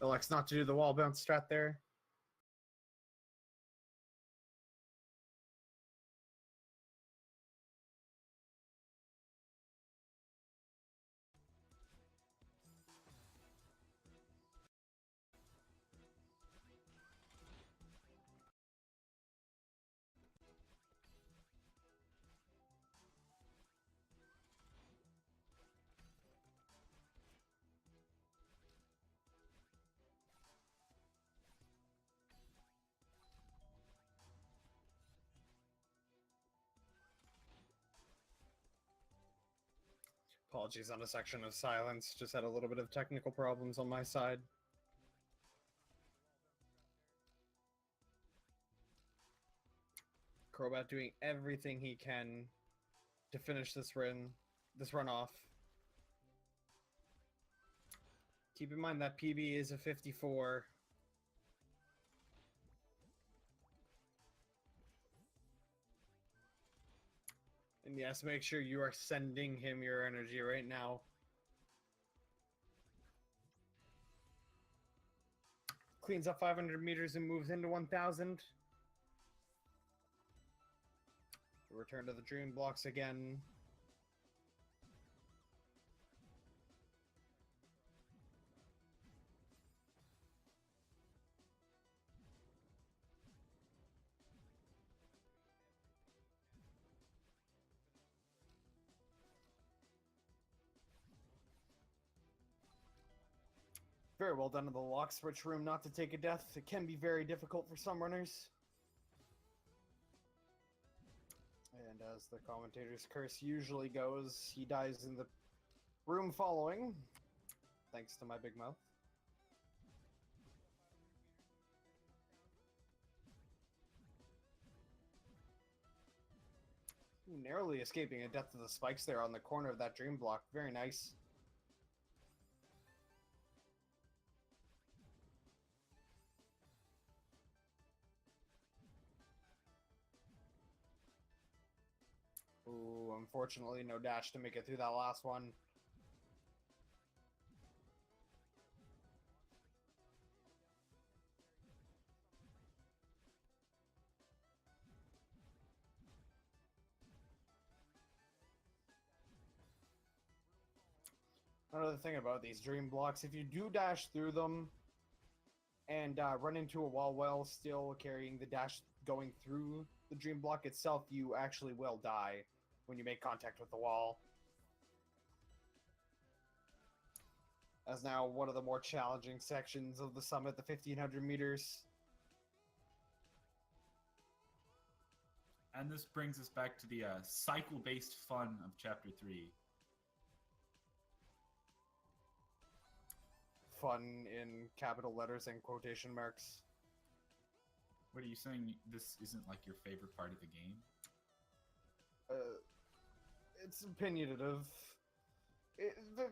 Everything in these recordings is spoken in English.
Elects not to do the wall bounce strat there. Apologies on a section of silence. Just had a little bit of technical problems on my side. Crobat doing everything he can to finish this run off. Keep in mind that PB is a 54. And yes, make sure you are sending him your energy right now. Cleans up 500 meters and moves into 1000. Return to the dream blocks again. Very well done in the lock switch room not to take a death. It can be very difficult for some runners. And as the commentator's curse usually goes, he dies in the room following. Thanks to my big mouth. Ooh, narrowly escaping a death to the spikes there on the corner of that dream block. Very nice. Ooh, unfortunately, no dash to make it through that last one. Another thing about these dream blocks, if you do dash through them and run into a wall while still carrying the dash going through the dream block itself, you actually will die when you make contact with the wall. As now one of the more challenging sections of the summit, the 1500 meters. And this brings us back to the cycle-based fun of Chapter 3. Fun in capital letters and quotation marks. What are you saying? This isn't like your favorite part of the game? It's opinionative.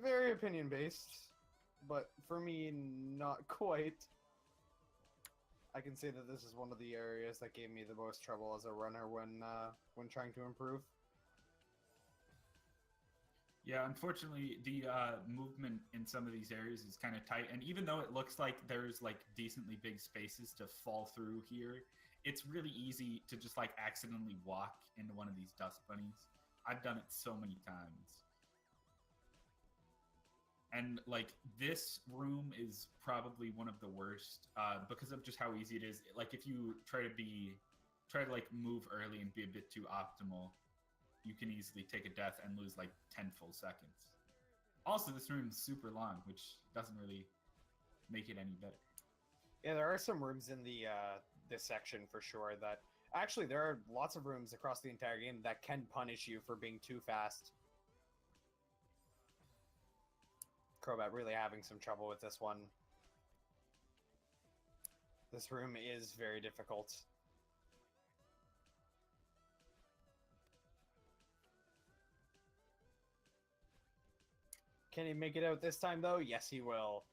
Very opinion-based. But for me, not quite. I can say that this is one of the areas that gave me the most trouble as a runner when trying to improve. Yeah, unfortunately, the movement in some of these areas is kind of tight. And even though it looks like there's like decently big spaces to fall through here, it's really easy to just like accidentally walk into one of these dust bunnies. I've done it so many times. And like this room is probably one of the worst because of just how easy it is. Like if you try to like move early and be a bit too optimal, you can easily take a death and lose like 10 full seconds. Also, this room is super long, which doesn't really make it any better. Yeah, there are some rooms in the this section for sure that actually there are lots of rooms across the entire game that can punish you for being too fast. Crobat really having some trouble with this one. This room is very difficult. Can he make it out this time, though? Yes, he will.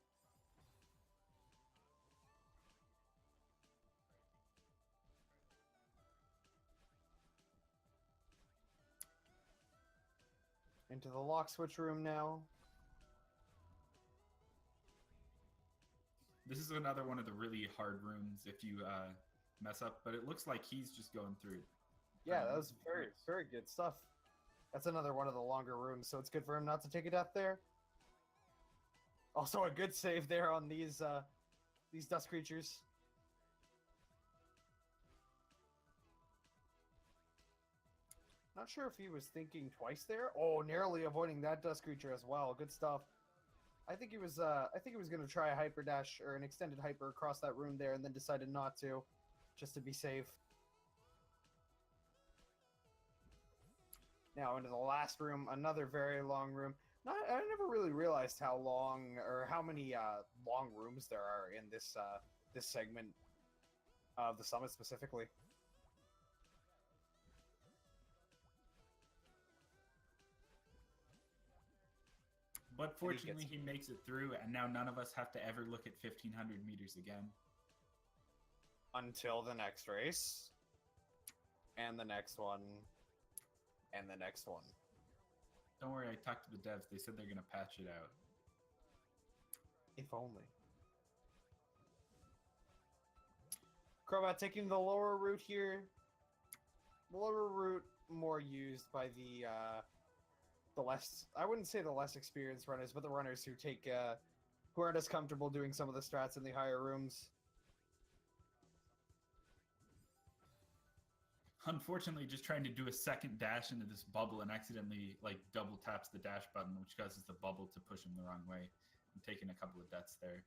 Into the lock switch room now. This is another one of the really hard rooms if you mess up, but it looks like he's just going through. Yeah, that was very, very good stuff. That's another one of the longer rooms, so it's good for him not to take a death there. Also, a good save there on these dust creatures. Not sure if he was thinking twice there. Oh, narrowly avoiding that dust creature as well. Good stuff. I think he was gonna try a hyper dash or an extended hyper across that room there, and then decided not to, just to be safe. Now into the last room, another very long room. I never really realized how long or how many long rooms there are in this this segment of the summit specifically. But fortunately, he makes it through, and now none of us have to ever look at 1,500 meters again. Until the next race. And the next one. And the next one. Don't worry, I talked to the devs. They said they're going to patch it out. If only. Crobat taking the lower route here. The lower route more used by the less, I wouldn't say the less experienced runners, but the runners who take who aren't as comfortable doing some of the strats in the higher rooms. Unfortunately, just trying to do a second dash into this bubble and accidentally like double taps the dash button, which causes the bubble to push him the wrong way. I'm taking a couple of deaths there.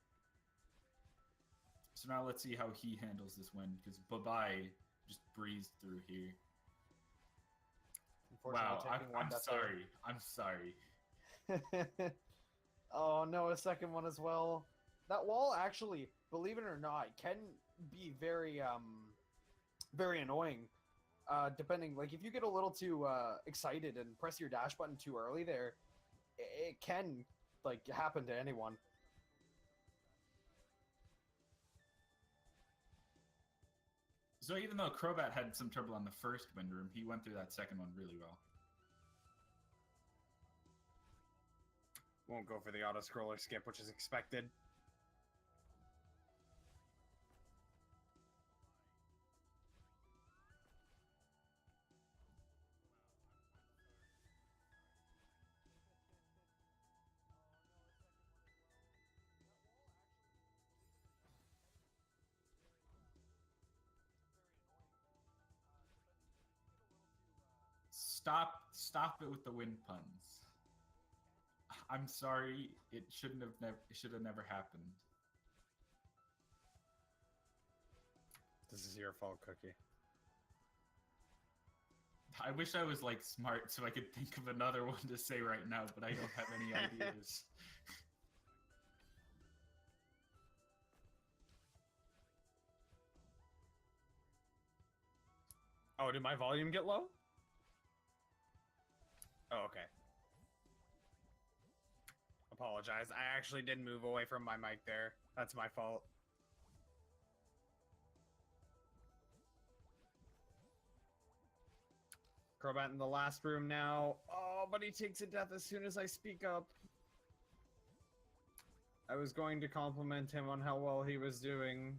So now let's see how he handles this win, because Bye-Bye just breezed through here. Wow, I'm sorry. I'm sorry. Oh no, a second one as well. That wall actually, believe it or not, can be very very annoying. Depending, like if you get a little too excited and press your dash button too early there, it can like happen to anyone. So even though Crobat had some trouble on the first wind room, he went through that second one really well. Won't go for the auto-scroller skip, which is expected. Stop it with the wind puns. I'm sorry. It should have never happened. This is your fault, Cookie. I wish I was like smart so I could think of another one to say right now, but I don't have any ideas. Oh, did my volume get low? Oh, okay. Apologize. I actually did move away from my mic there. That's my fault. Crobat in the last room now. Oh, but he takes a death as soon as I speak up. I was going to compliment him on how well he was doing.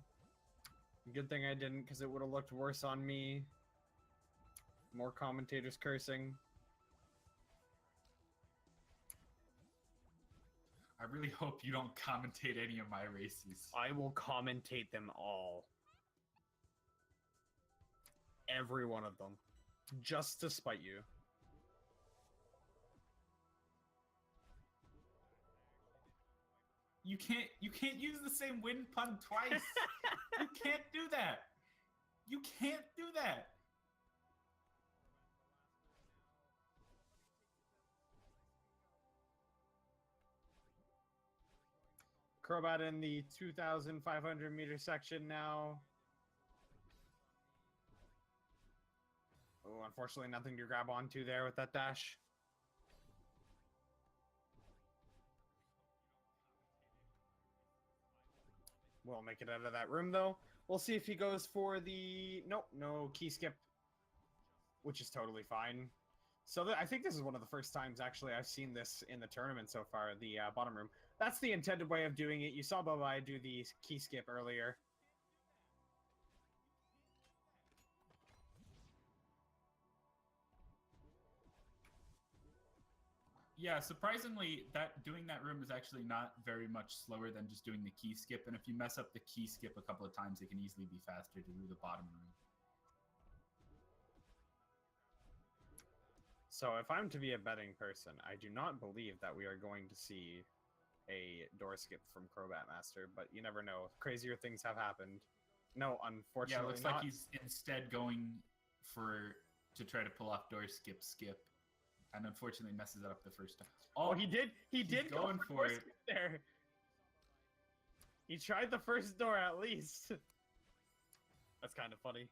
Good thing I didn't, because it would have looked worse on me. More commentators cursing. I really hope you don't commentate any of my races. I will commentate them all. Every one of them. Just to spite you. You can't use the same wind pun twice. You can't do that. You can't do that. Crobat in the 2,500 meter section now. Oh, unfortunately, nothing to grab onto there with that dash. We'll make it out of that room, though. We'll see if he goes for the... Nope, no key skip. Which is totally fine. So I think this is one of the first times, actually, I've seen this in the tournament so far, the bottom room. That's the intended way of doing it. You saw Bye do the key skip earlier. Yeah, surprisingly, doing that room is actually not very much slower than just doing the key skip. And if you mess up the key skip a couple of times, it can easily be faster to do the bottom room. So if I'm to be a betting person, I do not believe that we are going to see a door skip from Crobat Master, but you never know. Crazier things have happened. No, unfortunately, yeah, it looks not. like he's instead going to try to pull off door skip, and unfortunately messes it up the first time. Oh, he did. He did go going for it there. He tried the first door at least. That's kind of funny.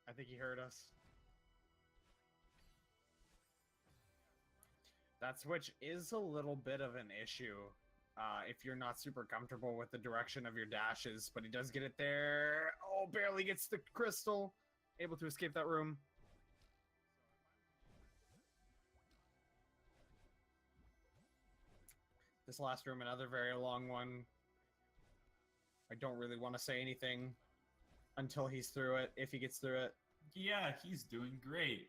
I think he heard us. That switch is a little bit of an issue if you're not super comfortable with the direction of your dashes, but he does get it there. Oh, barely gets the crystal. Able to escape that room. This last room, another very long one. I don't really want to say anything until he's through it, if he gets through it. Yeah, he's doing great.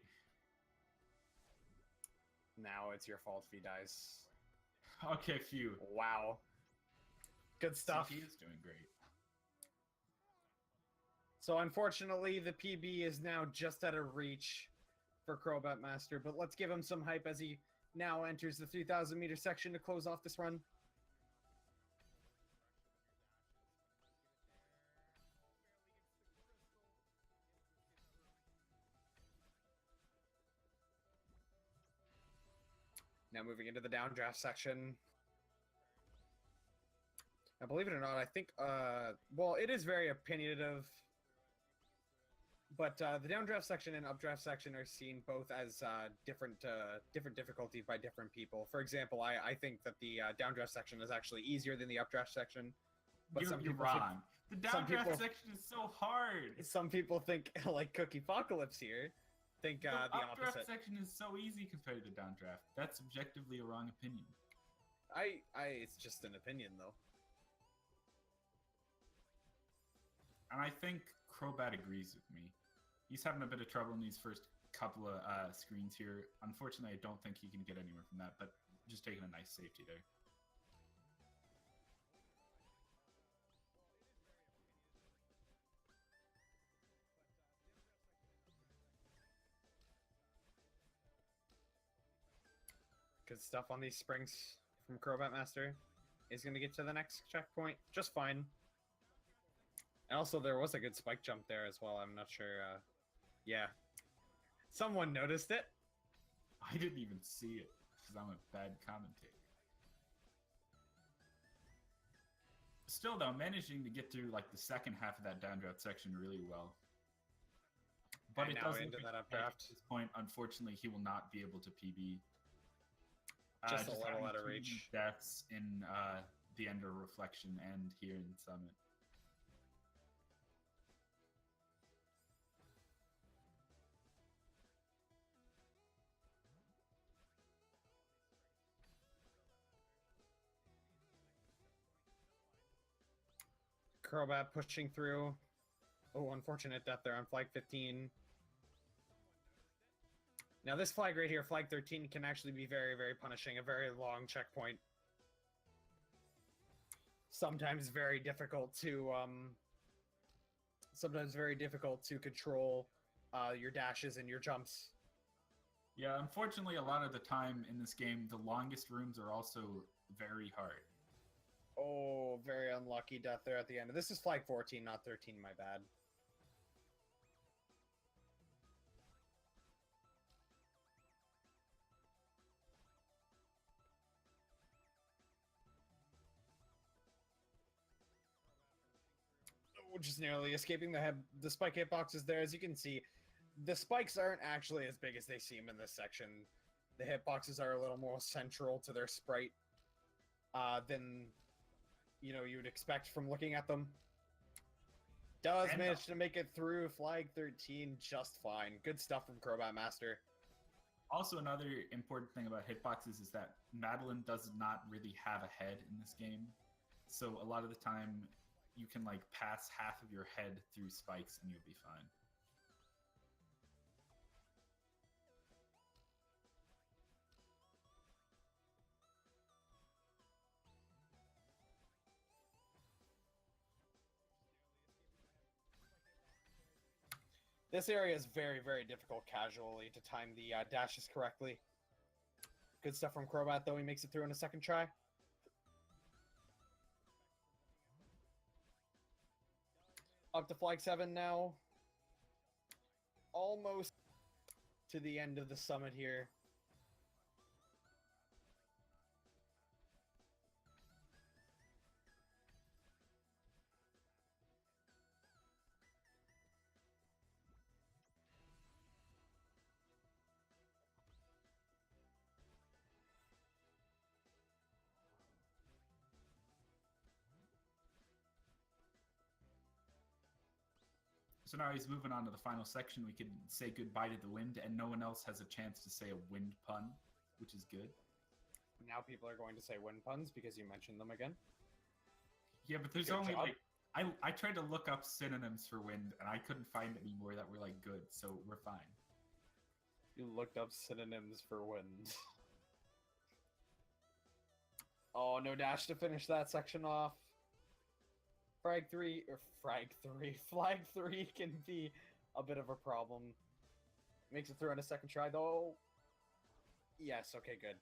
Now it's your fault if he dies. Okay, phew. Wow. Good stuff. He is doing great. So unfortunately, the PB is now just out of reach for Crobat Master, but let's give him some hype as he now enters the 3,000 meter section to close off this run. Now moving into the downdraft section. Now, believe it or not, I think, well, it is very opinionative, but the downdraft section and updraft section are seen both as different difficulties by different people. For example, I think that the downdraft section is actually easier than the updraft section. But You're wrong. The downdraft section is so hard. Some people think, like Cookie Apocalypse here, think the updraft opposite. section is so easy compared to downdraft. That's objectively a wrong opinion. It's just an opinion, though. And I think Crobat agrees with me. He's having a bit of trouble in these first couple of screens here. Unfortunately, I don't think he can get anywhere from that, but just taking a nice safety there. Good stuff on these springs from Crobat Master. Is going to get to the next checkpoint just fine. And also, there was a good spike jump there as well. I'm not sure. Yeah. Someone noticed it. I didn't even see it because I'm a bad commentator. Still, though, managing to get through like the second half of that downdraft section really well. But and it now does into that updraft. At this point, unfortunately, he will not be able to PB. Just a little out of reach. Deaths in the Ender Reflection and here in Summit. Crobat pushing through. Oh, unfortunate death there on flag 15. Now this flag right here, flag 13, can actually be very, very punishing. A very long checkpoint. Sometimes very difficult to control your dashes and your jumps. Yeah, unfortunately, a lot of the time in this game, the longest rooms are also very hard. Oh, very unlucky death there at the end. This is flag 14, not 13, my bad. Oh, just narrowly escaping the spike hitboxes there. As you can see, the spikes aren't actually as big as they seem in this section. The hitboxes are a little more central to their sprite than you would expect from looking at them. Does manage to make it through flag 13 just fine. Good stuff from Crobat Master. Also, another important thing about hitboxes is that Madeline does not really have a head in this game. So a lot of the time, you can like pass half of your head through spikes and you'll be fine. This area is very, very difficult casually to time the dashes correctly. Good stuff from Crobat, though. He makes it through in a second try. Up to Flag 7 now. Almost to the end of the summit here. So now he's moving on to the final section. We can say goodbye to the wind, and no one else has a chance to say a wind pun, which is good. Now people are going to say wind puns because you mentioned them again. Yeah, but there's Good only job. like I tried to look up synonyms for wind, and I couldn't find any more that were like good, so we're fine. You looked up synonyms for wind. Oh, no dash to finish that section off. Flag 3 can be a bit of a problem. Makes it through on a second try, though. Yes, okay, good.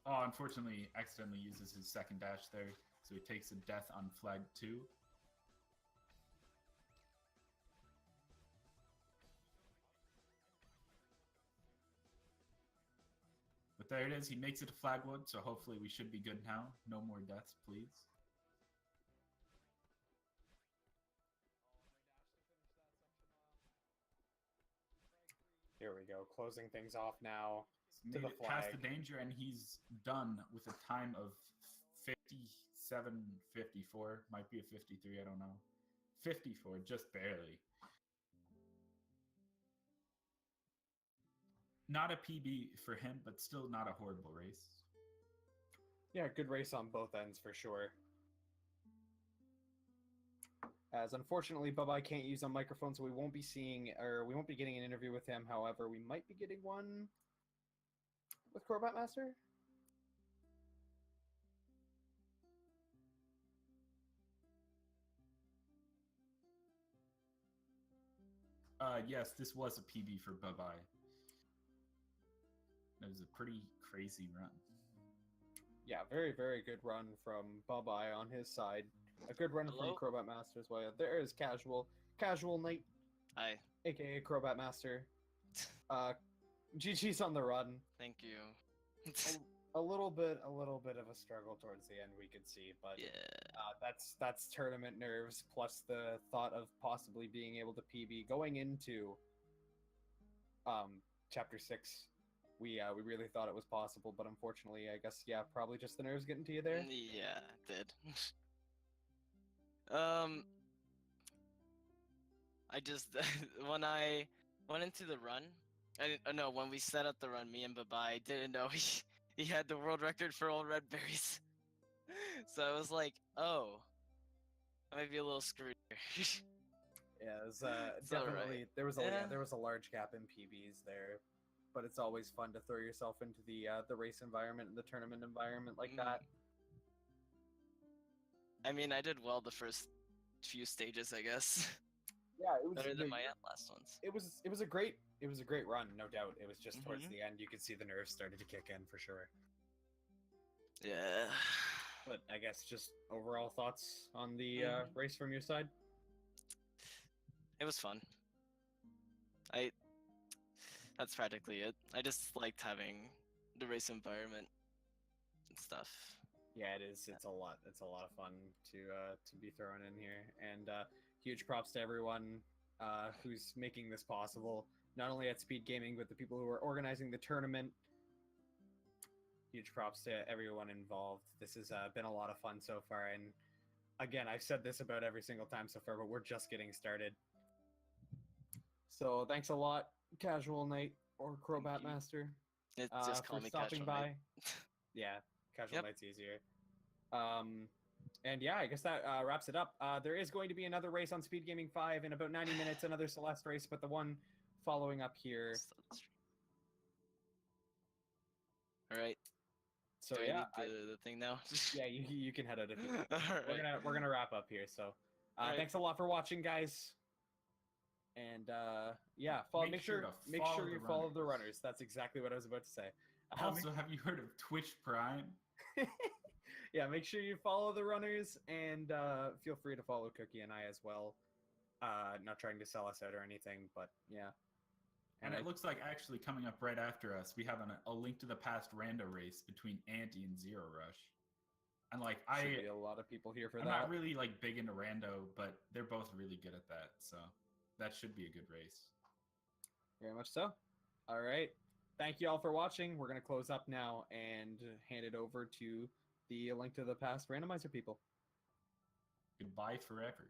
Oh, unfortunately, he accidentally uses his second dash there, so he takes a death on flag 2. But there it is. He makes it to flag 1, so hopefully we should be good now. No more deaths, please. Here we go, closing things off now. He's To made the it past flag. the danger, and he's done with a time of 57:54. Might be a 53, I don't know. 54, just barely. Not a PB for him, but still not a horrible race. Yeah, good race on both ends for sure. As unfortunately, Bubba can't use a microphone, so we won't be seeing, or we won't be getting an interview with him. However, we might be getting one with Crobat Master. Yes, this was a PB for Bye-Bye. It was a pretty crazy run. Yeah, very, very good run from Bubba on his side. A good run Hello? from Crobat Master as well. There is Casual Knight, Hi. aka Crobat Master. GG's on the run. Thank you. A little bit of a struggle towards the end we could see, but Yeah. that's tournament nerves plus the thought of possibly being able to PB going into chapter 6. We really thought it was possible, but unfortunately, I guess probably just the nerves getting to you there. Yeah, it did. I just when I went into the run, I didn't no when we set up the run, me and Babai, I didn't know he had the world record for all red berries. So I was like, oh, I might be a little screwed here. Yeah, it was, It's all definitely right. there was Yeah. there was a large gap in PBs there, but it's always fun to throw yourself into the race environment and the tournament environment like that. I mean, I did well the first few stages, I guess. Yeah, it was Better than my last ones. it was a great run, no doubt. It was just towards Mhm. the end you could see the nerves started to kick in for sure. Yeah. But I guess just overall thoughts on the Mhm. race from your side. It was fun. That's practically it. I just liked having the race environment and stuff. Yeah, it is. It's a lot. It's a lot of fun to be thrown in here, and huge props to everyone who's making this possible. Not only at Speed Gaming, but the people who are organizing the tournament. huge props to everyone involved. This has been a lot of fun so far, and again, I've said this about every single time so far, but we're just getting started. So thanks a lot, Casual Knight or Crobat you. Master, Just call for me stopping Casual by. Knight. Yeah, Casual Yep. Knight's easier. And yeah, I guess that wraps it up. There is going to be another race on Speed Gaming 5 in about 90 minutes, another Celeste race, but the one following up here. All right. So Do we yeah, need the thing now? yeah, you can head out if you. All We're right. gonna wrap up here. So Alright. thanks a lot for watching, guys. And yeah, follow, make sure you follow the runners. That's exactly what I was about to say. Also, have you heard of Twitch Prime? Yeah, make sure you follow the runners, and feel free to follow Cookie and I as well. Not trying to sell us out or anything, but yeah. And it looks like actually coming up right after us, we have a Link to the Past rando race between Anti and Zero Rush. And like should be a lot of people here for I'm that. not really like big into rando, but they're both really good at that, so that should be a good race. Very much so. All right. Thank you all for watching. We're going to close up now and hand it over to the Link to the Past randomizer people. Goodbye forever.